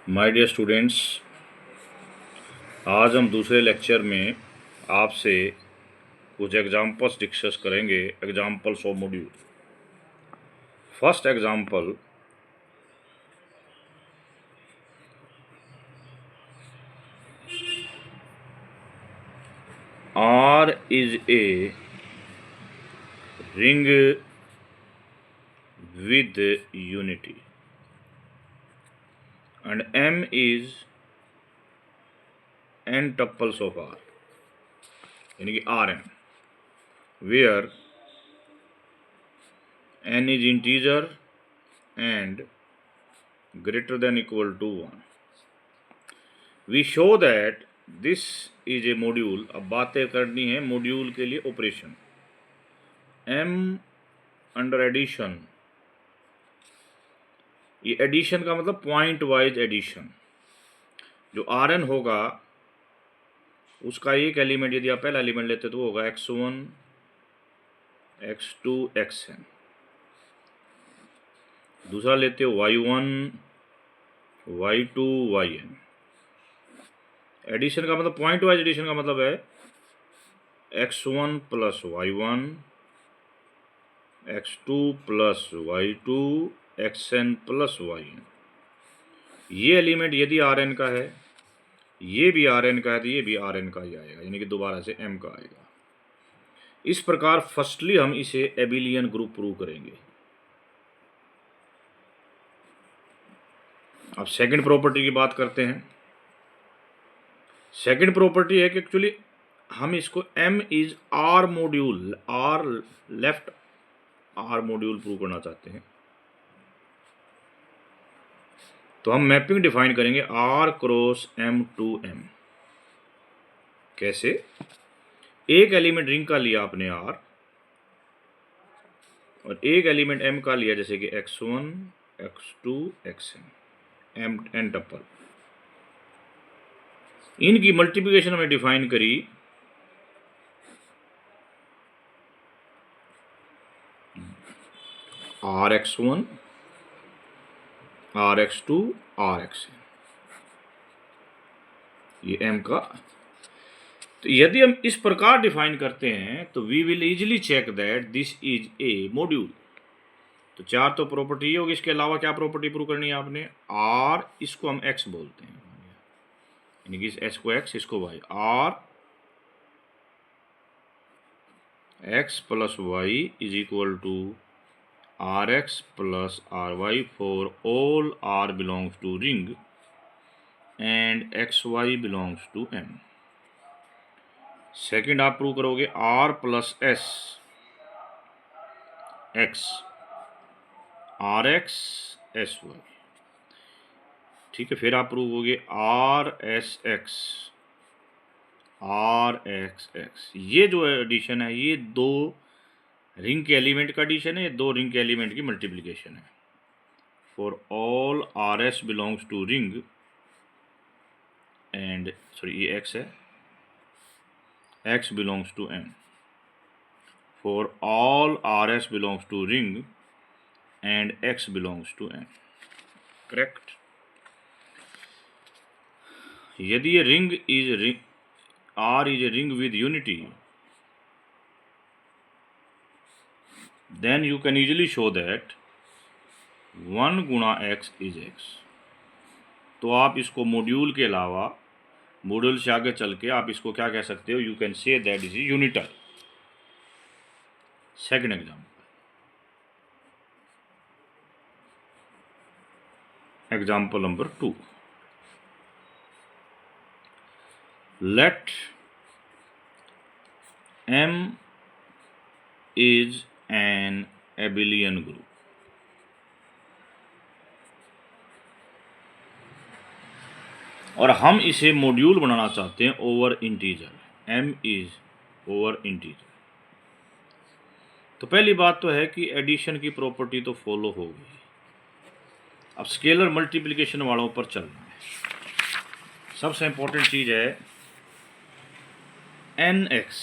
My dear students, आज हम दूसरे लेक्चर में आपसे कुछ एग्जाम्पल्स डिस्कस करेंगे। Examples of module. First example, R is a ring with unity and M is n tuples of R, यानी कि Rn, where n is integer and greater than equal to 1. We show that this is a module। अब बातें करनी है module के लिए operation. M under addition, ये addition का मतलब पॉइंट वाइज एडिशन। जो Rn होगा उसका एक एलिमेंट यदि आप पहला एलिमेंट लेते तो वो होगा x1 x2 xn, दूसरा लेते हो y1 y2 yn। एडिशन का मतलब पॉइंट वाइज एडिशन का मतलब है x1 plus y1 x2 plus y2 xn plus yn। ये एलिमेंट यदि Rn का है, ये भी Rn का है, तो ये भी Rn का ही आएगा, यानी कि दोबारा से M का आएगा। इस प्रकार फर्स्टली हम इसे एबिलियन ग्रुप प्रूव करेंगे। अब सेकंड प्रॉपर्टी की बात करते हैं। सेकंड प्रॉपर्टी है कि एक्चुअली हम इसको M is R module, R left R module prove करना चाहते हैं। तो हम मैपिंग डिफाइन करेंगे R cross M to M। कैसे? एक एलिमेंट रिंग का लिया आपने R और एक एलिमेंट M का लिया, जैसे कि x1 x2 xn, M n टप्पल। इनकी मल्टीप्लिकेशन हमें डिफाइन करी Rx1 Rx2 Rxn, ये M का। तो यदि हम इस प्रकार डिफाइन करते हैं तो we will easily check that this is a module. तो चार तो प्रॉपर्टी होगी, इसके अलावा क्या प्रॉपर्टी प्रूव करनी है आपने? R, इसको हम X बोलते हैं, यानी कि इस S को X, इसको Y। R X plus Y is equal to Rx plus Ry for all R belongs to ring and XY belongs to M। Second आप प्रूव करोगे R plus S X Rx SY, ठीक है। फिर आप prove होगे RSX RXX। ये जो addition है ये दो रिंग के एलिमेंट का एडिशन है, ये दो रिंग के एलिमेंट की मल्टीप्लिकेशन है। For all RS belongs to ring and ये X है, X belongs to M। For all RS belongs to ring and X belongs to M। Correct. यदि ये ring is R is a ring with unity, then you can easily show that 1 गुणा X is X। तो आप इसको module के अलावा, module से आगे चल के आप इसको क्या कह सकते हो? You can say that is unitary. Second example number 2। Let M is an abelian group। और हम इसे मॉड्यूल बनाना चाहते हैं over integer. M is over integer. तो पहली बात तो है कि एडिशन की प्रॉपर्टी तो फॉलो होगी। अब स्केलर मल्टीप्लिकेशन वालों पर चलना है। सबसे इंपॉर्टेंट चीज है NX,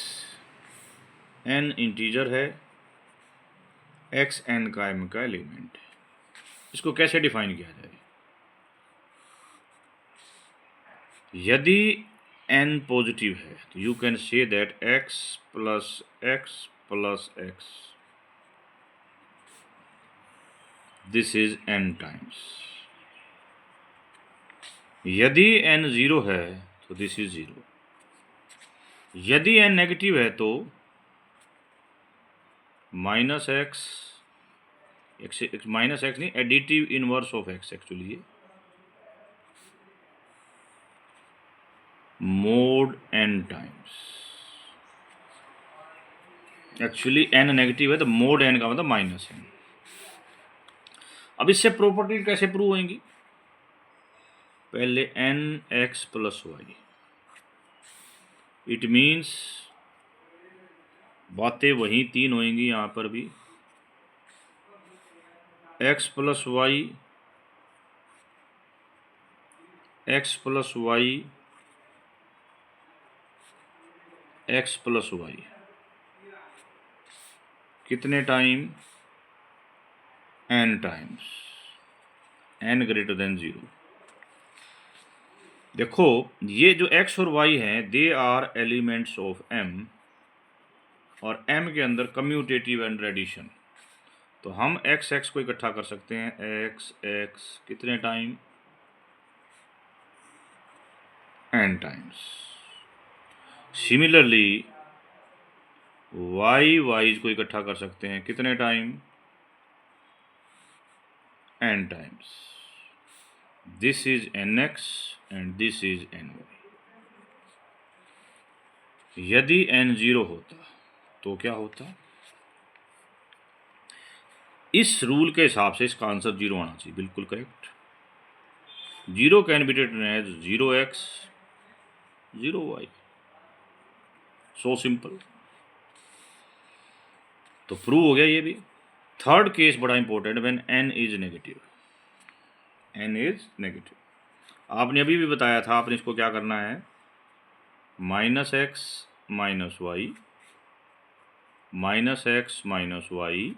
N इंटीजर है, X N का M का एलिमेंट है। इसको कैसे डिफाइन किया जाए? यदि n पॉजिटिव है तो you can say that x plus x this is n times. यदि n 0 है तो दिस इज 0। यदि n नेगेटिव है तो माइनस एक्स नहीं, additive inverse of x actually ये mod n times. Actually n negative है तो मोड n का मतलब माइनस n। अब इससे प्रॉपर्टी कैसे प्रूव होंगी? पहले n x plus y, it means बातें वही तीन होंगी यहाँ पर भी, x plus y x plus y कितने time? n times, n greater than 0। देखो ये जो x और y हैं they are elements of m, और m के अंदर कम्यूटेटिव एंड एडिशन, तो हम x को इकट्ठा कर सकते हैं x कितने time? n times. Similarly y को इकट्ठा कर सकते हैं कितने time? n times. This is nx and this is ny। यदि n 0 होता तो क्या होता? इस रूल के हिसाब से इसका आंसर 0 आना चाहिए, बिल्कुल correct. 0 can be written as 0x 0y, so simple. तो प्रूव हो गया ये भी। थर्ड केस बड़ा important, when n is negative. n is negative आपने अभी भी बताया था, आपने इसको क्या करना है? Minus x minus y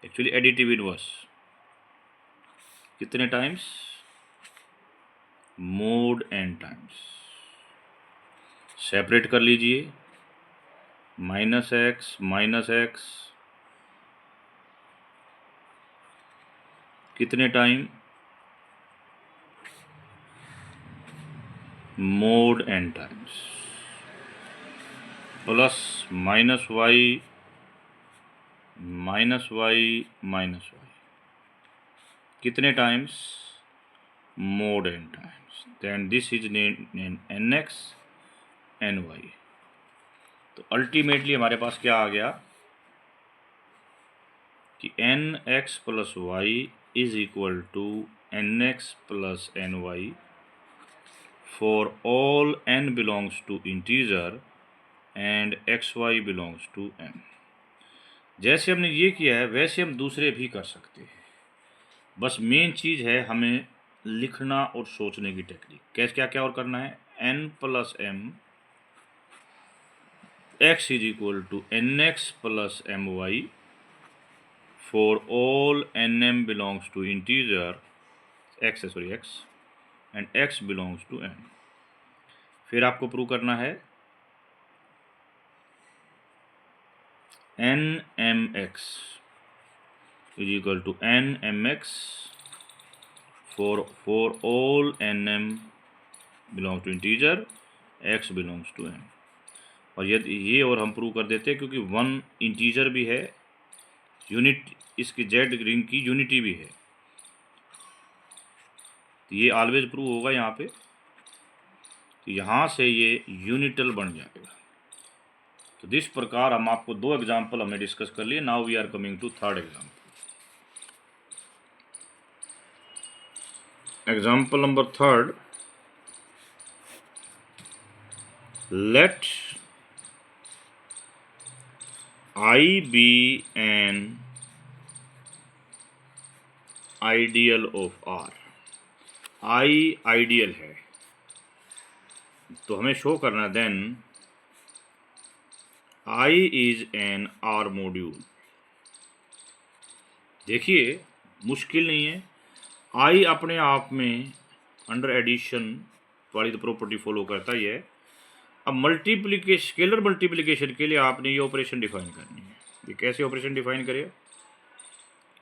actually additive inverse कितने times? Mod n times. Separate कर लीजिए, माइनस एक्स कितने time? Mod n times, plus minus y कितने times? Mod n times. Then this is nx ny। तो अल्टीमेटली हमारे पास क्या आ गया कि nx plus y is equal to nx plus ny for all n belongs to integer and xy belongs to m। जैसे हमने ये किया है वैसे हम दूसरे भी कर सकते हैं, बस मेन चीज़ है हमें लिखना और सोचने की टेक्निक। कैसे क्या और करना है? n plus m x is equal to nx plus my for all nm belongs to integer x and x belongs to m। फिर आपको प्रूव करना है nmx is equal to nmx for all nm belongs to integer x belongs to m। और यदि ये और हम prove कर देते हैं क्योंकि 1 इंटीजर भी है, यूनिट इसकी जेड रिंग की यूनिटी भी है, तो ये ऑलवेज प्रूव होगा यहाँ पे। तो यहाँ से ये यूनिटल बन जाएगा। तो जिस प्रकार हम आपको 2 एग्जाम्पल हमने डिस्कस कर लिए, now we are coming to third example. Example number third, let I be an ideal of R। I ideal है तो हमें शो करना है then I is an R module. देखिए मुश्किल नहीं है, I अपने आप में अंडर एडिशन वाली तो प्रॉपर्टी फॉलो करता ही है। अब मल्टीप्लिकेशन, स्केलर मल्टीप्लिकेशन के लिए आपने ये ऑपरेशन डिफाइन करनी है। ये कैसे ऑपरेशन डिफाइन करें?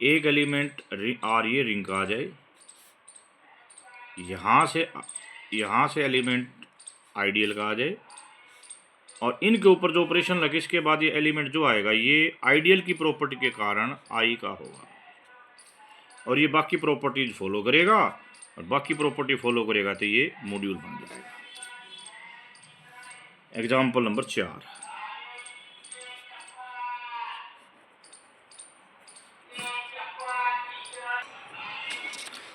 एक एलिमेंट आर ये रिंग का आ जाए, यहाँ से एलिमेंट आइडियल का आ जाए, और इनके ऊपर जो ऑपरेशन लगे इसके बाद ये एलिमेंट जो आएगा ये आइडियल की प्रॉपर्टी के कारण आई का होगा, और ये बाकी प्रॉपर्टीज फॉलो करेगा, और बाकी प्रॉपर्टी फॉलो करेगा तो ये मॉड्यूल बन जाएगा। Example number 4,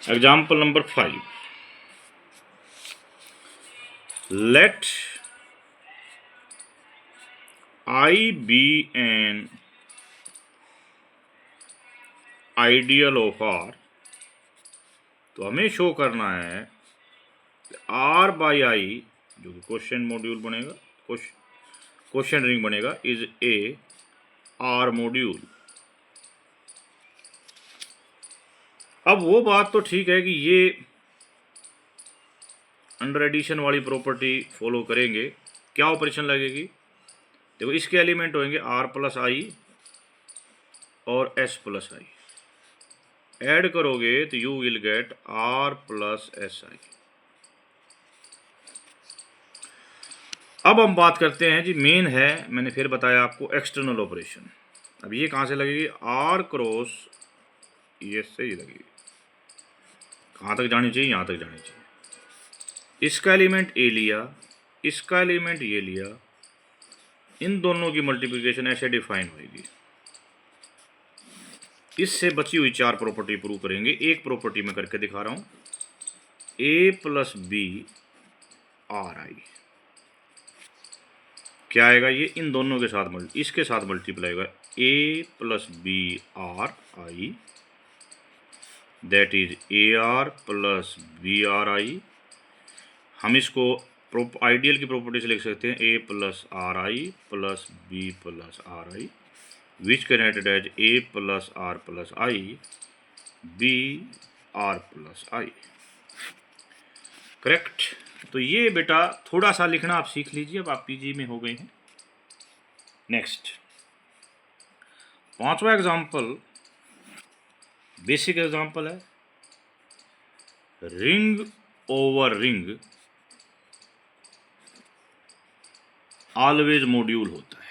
example number 5, let I be an ideal of R। तो हमें शो करना है R बाई I, जो कि क्वेश्चन मॉड्यूल बनेगा, क्वेश्चन रिंग बनेगा, इज ए R मॉड्यूल। अब वो बात तो ठीक है कि ये अंडर एडिशन वाली प्रॉपर्टी फॉलो करेंगे। क्या ऑपरेशन लगेगी? देखो, इसके एलिमेंट होंगे R प्लस आई और S प्लस आई। ऐड करोगे तो you will get R plus S I. अब हम बात करते हैं जी, मेन है, मैंने फिर बताया आपको, एक्सटर्नल ऑपरेशन। अब ये कहाँ से लगेगी? R क्रॉस ये से ही लगेगी। कहाँ तक जानी चाहिए? यहाँ तक जानी चाहिए। इसका एलिमेंट ए लिया, इसका एलिमेंट ये लिया, इन दोनों की मल्टीप्लिकेशन ऐसे डिफाइन होगी। इससे बची हुई 4 प्रॉपर्टी प्रूव करेंगे। एक प्रॉपर्टी में करके दिखा रहा हूं, ए प्लस बी आर आई। क्या आएगा? ये इन दोनों के साथ इसके साथ मल्टीप्लाई होगा, A plus B R I, that is A R plus B R I. हम इसको आइडियल की प्रॉपर्टी से लिख सकते हैं, A plus R I plus B plus R I, which can write as A plus R plus I B R plus I. Correct. तो ये बेटा थोड़ा सा लिखना आप सीख लीजिए, अब आप पीजी में हो गए हैं। नेक्स्ट, 5वां एग्जाम्पल बेसिक एग्जाम्पल है, ring over ring always module होता है।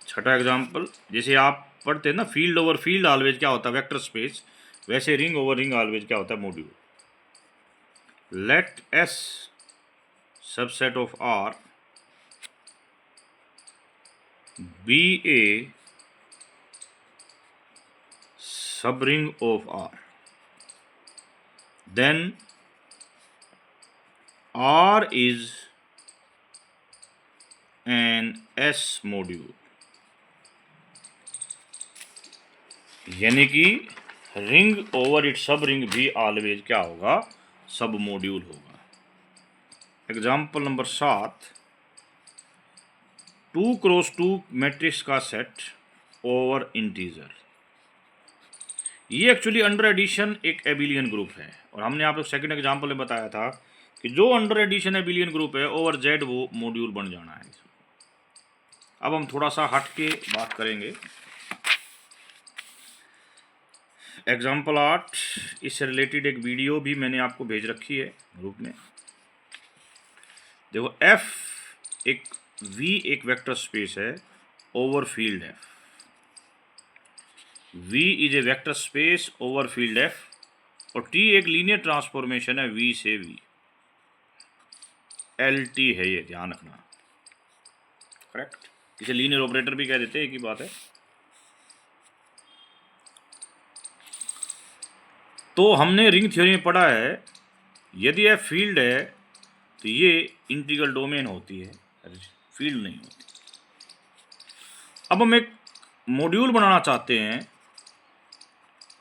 6ठा एग्जाम्पल, जैसे आप पढ़ते हैं ना फील्ड ओवर फील्ड ऑलवेज क्या होता है? Vector space. वैसे रिंग ओवर रिंग ऑलवेज क्या होता है? Module. Let S subset of R be a subring of R, then R is an S module. यानी कि ring over it subring भी ऑलवेज क्या होगा? सब मॉड्यूल होगा। एग्जाम्पल नंबर 7, 2x2 मैट्रिक्स का सेट ओवर इंटीजर। ये actually under addition एक abelian group है, और हमने आपको सेकंड एग्जाम्पल में बताया था कि जो अंडर एडिशन एबिलियन ग्रुप है ओवर जेड वो मॉड्यूल बन जाना है। अब हम थोड़ा सा हट के बात करेंगे। एग्जाम्पल 8, इससे रिलेटेड एक वीडियो भी मैंने आपको भेज रखी है ग्रुप में। देखो, एफ एक वी एक वेक्टर स्पेस है over field F. V is a vector space over field F, और टी एक लीनियर ट्रांसफॉर्मेशन है वी से वी। एल टी है ये, ध्यान रखना। करेक्ट। इसे लीनियर ऑपरेटर भी कह देते हैं, एक ही बात है। तो हमने रिंग थ्योरी में पढ़ा है, यदि यह फील्ड है तो ये इंटीग्रल डोमेन होती है, फील्ड नहीं होती। अब हम एक मॉड्यूल बनाना चाहते हैं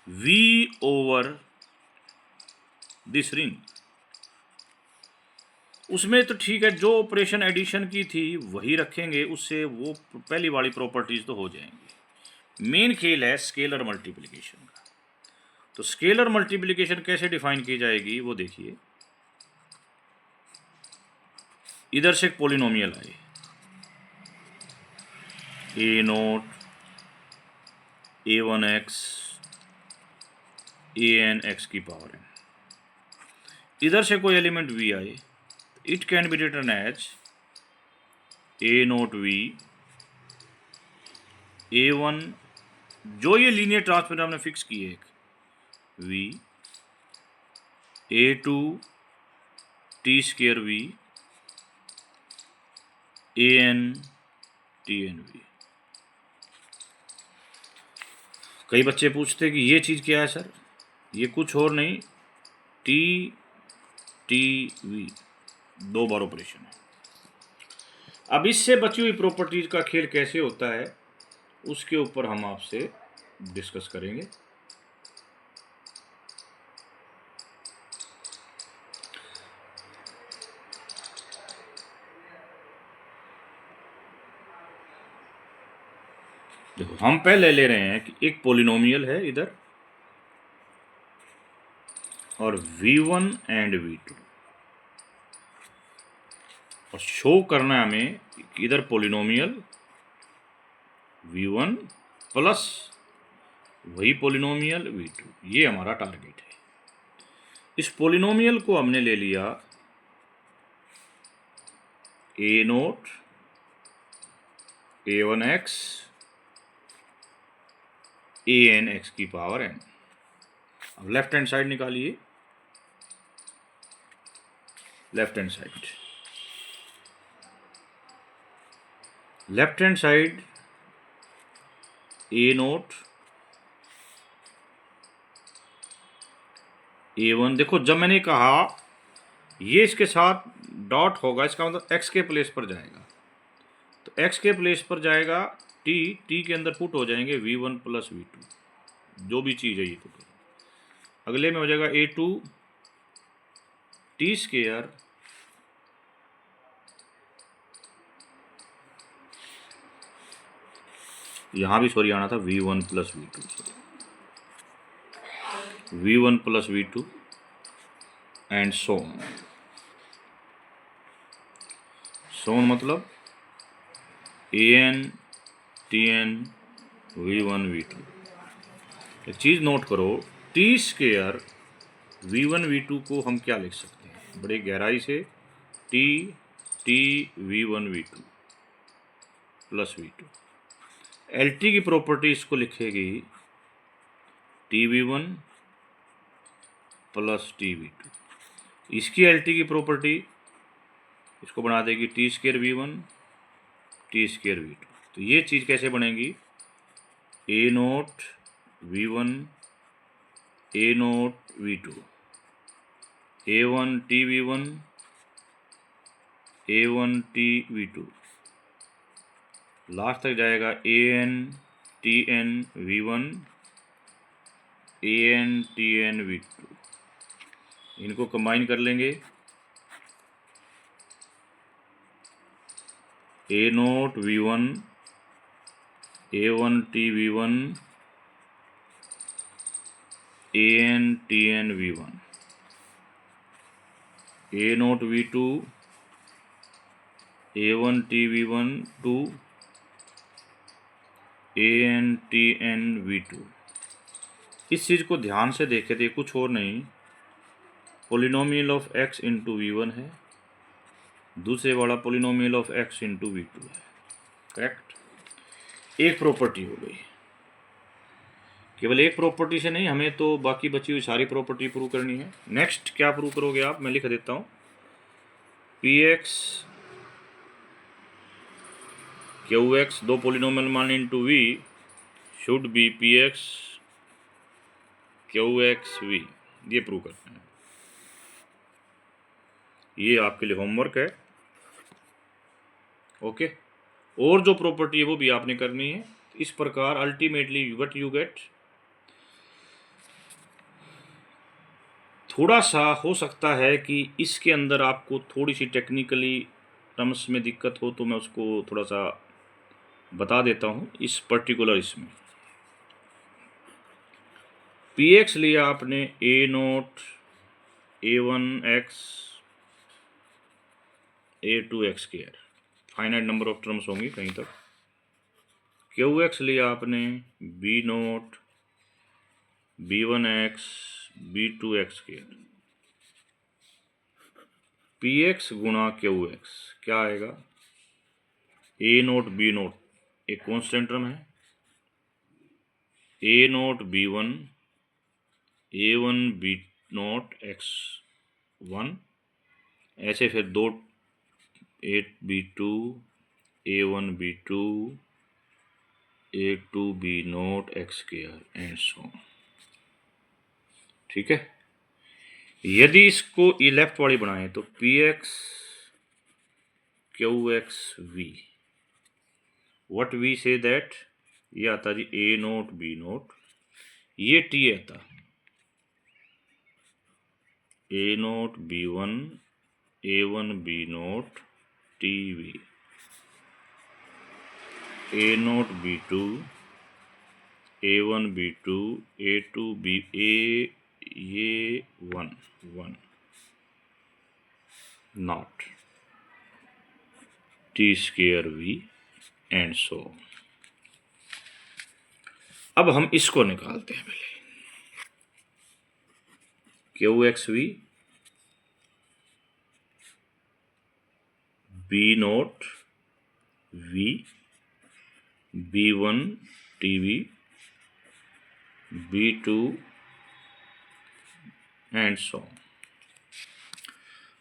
V ओवर दिस रिंग। उसमें तो ठीक है, जो ऑपरेशन एडिशन की थी वही रखेंगे, उससे वो पहली वाली प्रॉपर्टीज तो हो जाएंगी। मेन खेल है स्केलर मल्टीप्लिकेशन का। तो स्केलर मल्टीप्लिकेशन कैसे डिफाइन की जाएगी वो देखिए। इधर से एक पॉलिनोमियल आए a naught a1x an x की पावर n, इधर से कोई एलिमेंट v आए, it can be written as a naught v a1, जो ये लीनियर ट्रांसफॉर्म हमने फिक्स किए एक v a2 t square v an tn v। कई बच्चे पूछते हैं कि ये चीज़ क्या है सर, ये कुछ और नहीं टी टी वी, 2 बार ऑपरेशन है। अब इससे बची हुई प्रॉपर्टीज का खेल कैसे होता है उसके ऊपर हम आपसे डिस्कस करेंगे। देखो हम पहले ले रहे हैं कि एक पॉलिनोमियल है इधर और v1 एंड v2, और शो करना है हमें कि इधर पॉलिनोमियल v1 प्लस वही पॉलिनोमियल v2, ये हमारा टारगेट है। इस पॉलिनोमियल को हमने ले लिया a note a1x an x की पावर n। अब लेफ्ट हैंड साइड निकालिए, left hand side a note a1, देखो जब मैंने कहा ये इसके साथ डॉट होगा, इसका मतलब x के प्लेस पर जाएगा, तो x के प्लेस पर जाएगा t के अंदर पुट हो जाएंगे v1 प्लस v2, जो भी चीज़ है ये पुट। अगले में हो जाएगा a2 t स्क्वायर यहाँ भी सॉरी आना था v1 plus v2, v1 plus v2 and सोन मतलब an tn v1 v2। एक चीज़ नोट करो, t स्क्वायर v1 v2 को हम क्या लिख सकते हैं बड़े गहराई से, t v1 v2 plus v2। LT की प्रॉपर्टी इसको लिखेगी tv1 प्लस tv2। इसकी LT की प्रॉपर्टी इसको बना देगी t square v1 t square v2। तो ये चीज़ कैसे बनेगी, a note v1 a note v2 a1 t v1 a1 t v2, last तक जाएगा an tn v1 an tn v2। इनको कंबाइन कर लेंगे, a note v1 a1 t v1 an tn v1 a note v2 a1 t v1 to an tn v2। इस चीज़ को ध्यान से देखे थे, कुछ और नहीं, polynomial of x into v1 है, दूसरे वाला polynomial of x into v2 है। करेक्ट, एक प्रॉपर्टी हो गई। केवल एक प्रॉपर्टी से नहीं, हमें तो बाकी बची हुई सारी प्रॉपर्टी प्रूव करनी है। नेक्स्ट क्या प्रूव करोगे आप, मैं लिख देता हूँ, px qx दो पोलिनोमियल मान into v should be px qx v, ये प्रूव करते हैं। ये आपके लिए होमवर्क है, ओके। और जो प्रॉपर्टी है वो भी आपने करनी है। इस प्रकार अल्टीमेटली व्हाट यू गेट, थोड़ा सा हो सकता है कि इसके अंदर आपको थोड़ी सी टेक्निकली टर्म्स में दिक्कत हो, तो मैं उसको थोड़ा सा बता देता हूँ। इस पर्टिकुलर इसमें पी एक्स लिया आपने A naught A1x A2x square, finite number of terms होंगी कहीं तक। क्यू एक्स लिया आपने B naught B1x B2x square, P x गुणा क्यू एक्स क्या आएगा, ए नोट बी नोट एक कॉन्स्टेंट टर्म है, A note B1 A1 B note x1, ऐसे फिर दो 8B2 A1 B2 A2 B naught x square and so. ठीक है, यदि इसको ई लेफ्ट वाली बनाए तो P x Q x V, what we say that, ये आता जी ए नोट बी नोट, ये टी आता A note B1 A1 B naught T V, A note B2 A1 B2 A2 B A ये 1 naught T square V and so. अब हम इसको निकालते हैं पहले, Q x we B naught V B1 T V B2 and so.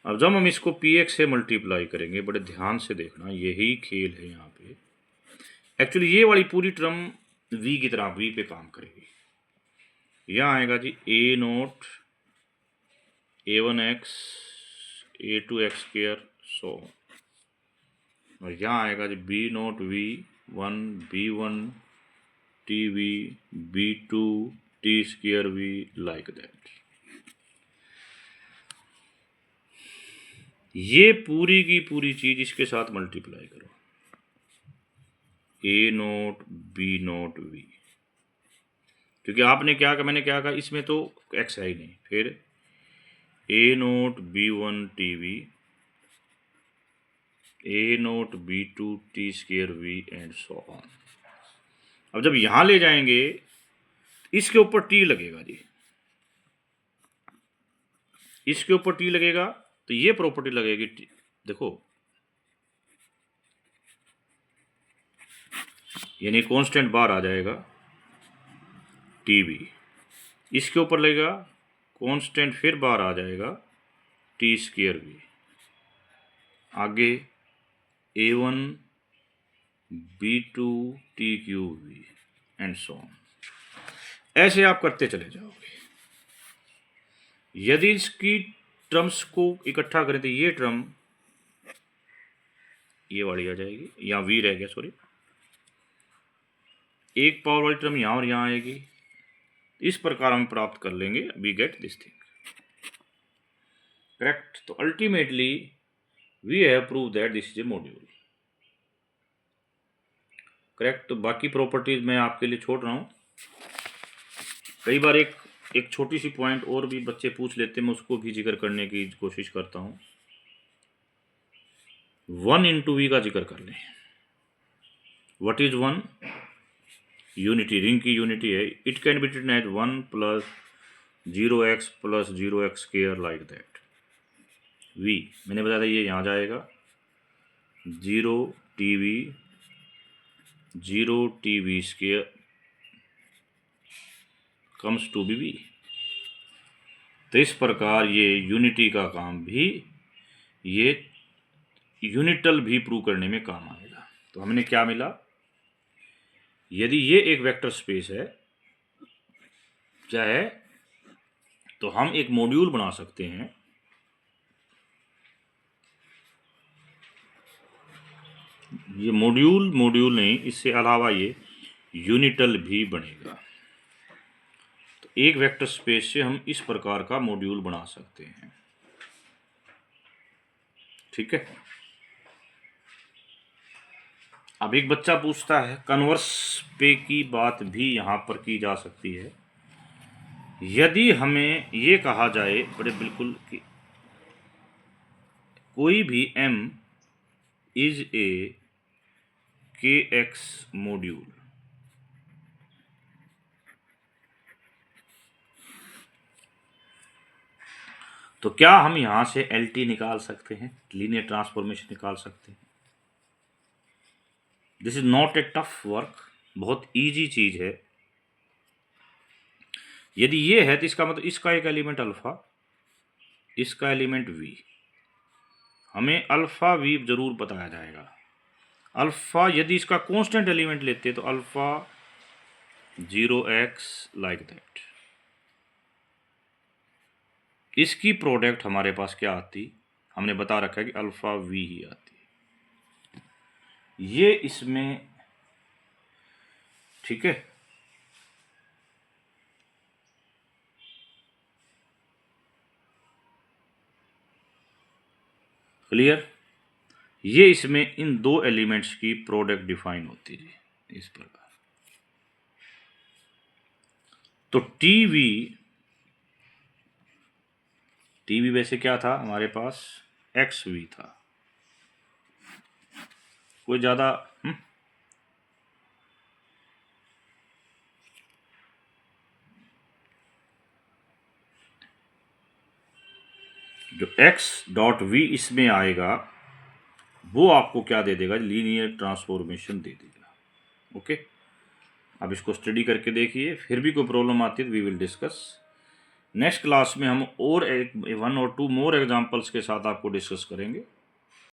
अब जब हम इसको पी एक्स से मल्टीप्लाई करेंगे, बड़े ध्यान से देखना, यही खेल है यहाँ पे। एक्चुअली ये वाली पूरी टर्म वी की तरह वी पे काम करेगी। यहाँ आएगा जी A naught A1x A2x square so, और यहाँ आएगा G B naught V1 B1 T V B2 T square V like that. ये पूरी की पूरी चीज इसके साथ मल्टीप्लाई करो, A naught B naught V, क्योंकि आपने क्या कहा, मैंने क्या कहा, इसमें तो एक्स है ही नहीं, फिर a note B1 T V A note B2 T square V and so on. अब जब यहां ले जाएंगे इसके ऊपर टी लगेगा जी, इसके ऊपर टी लगेगा तो ये प्रॉपर्टी लगेगी देखो, यानी कांस्टेंट बार आ जाएगा टी वी, इसके ऊपर लगेगा कांस्टेंट फिर बार आ जाएगा टी स्क्वायर वी, आगे A1 B2 T cube V and so on. ऐसे आप करते चले जाओगे। यदि इसकी टर्म्स को इकट्ठा करें तो ये टर्म ये वाली आ जाएगी, यहाँ वी रह गया सॉरी, एक पावर वाली टर्म यहाँ और यहाँ आएगी, इस प्रकार हम प्राप्त कर लेंगे, we get this thing correct. तो ultimately we have prove that this is a module correct. तो बाकी प्रॉपर्टीज मैं आपके लिए छोड़ रहा हूँ। कई बार एक छोटी सी पॉइंट और भी बच्चे पूछ लेते हैं, मैं उसको भी जिक्र करने की कोशिश करता हूँ। 1 इंटू वी का जिक्र कर लें। What is 1? यूनिटी, रिंग की यूनिटी है। It can be written as 1 plus 0x plus 0x square like that. V मैंने बताया था ये यहाँ जाएगा 0 T V 0 T V square comes to be V. तो इस प्रकार ये यूनिटी का काम भी, ये यूनिटल भी प्रूव करने में काम आएगा। तो हमने क्या मिला, यदि ये एक वेक्टर स्पेस है, क्या है, तो हम एक मॉड्यूल बना सकते हैं। ये मॉड्यूल नहीं, इससे अलावा ये यूनिटल भी बनेगा। तो एक वेक्टर स्पेस से हम इस प्रकार का मॉड्यूल बना सकते हैं। ठीक है। अब एक बच्चा पूछता है, कन्वर्स पे की बात भी यहां पर की जा सकती है। यदि हमें ये कहा जाए बड़े बिल्कुल कि कोई भी m is a kx module, तो क्या हम यहां से LT निकाल सकते हैं, लीनियर ट्रांसफॉर्मेशन निकाल सकते हैं? This is not a tough work, बहुत इजी चीज है। यदि ये है तो इसका मतलब इसका एक एलिमेंट अल्फा, इसका एलिमेंट v, हमें अल्फा v जरूर बताया जाएगा। अल्फा यदि इसका कांस्टेंट एलिमेंट लेते तो अल्फा 0x लाइक दैट। इसकी प्रोडक्ट हमारे पास क्या आती, हमने बता रखा है कि अल्फा v ही आती है। ये इसमें ठीक है, क्लियर। ये इसमें इन दो एलिमेंट्स की प्रोडक्ट डिफाइन होती है इस प्रकार। तो टीवी वैसे क्या था हमारे पास, XV था, कोई ज्यादा जो x.v इसमें आएगा वो आपको क्या दे देगा, लीनियर ट्रांसफॉर्मेशन दे देगा। ओके, अब इसको स्टडी करके देखिए, फिर भी कोई प्रॉब्लम आती है तो we will discuss next class में। हम और एक 1 और 2 मोर एग्जांपल्स के साथ आपको डिस्कस करेंगे।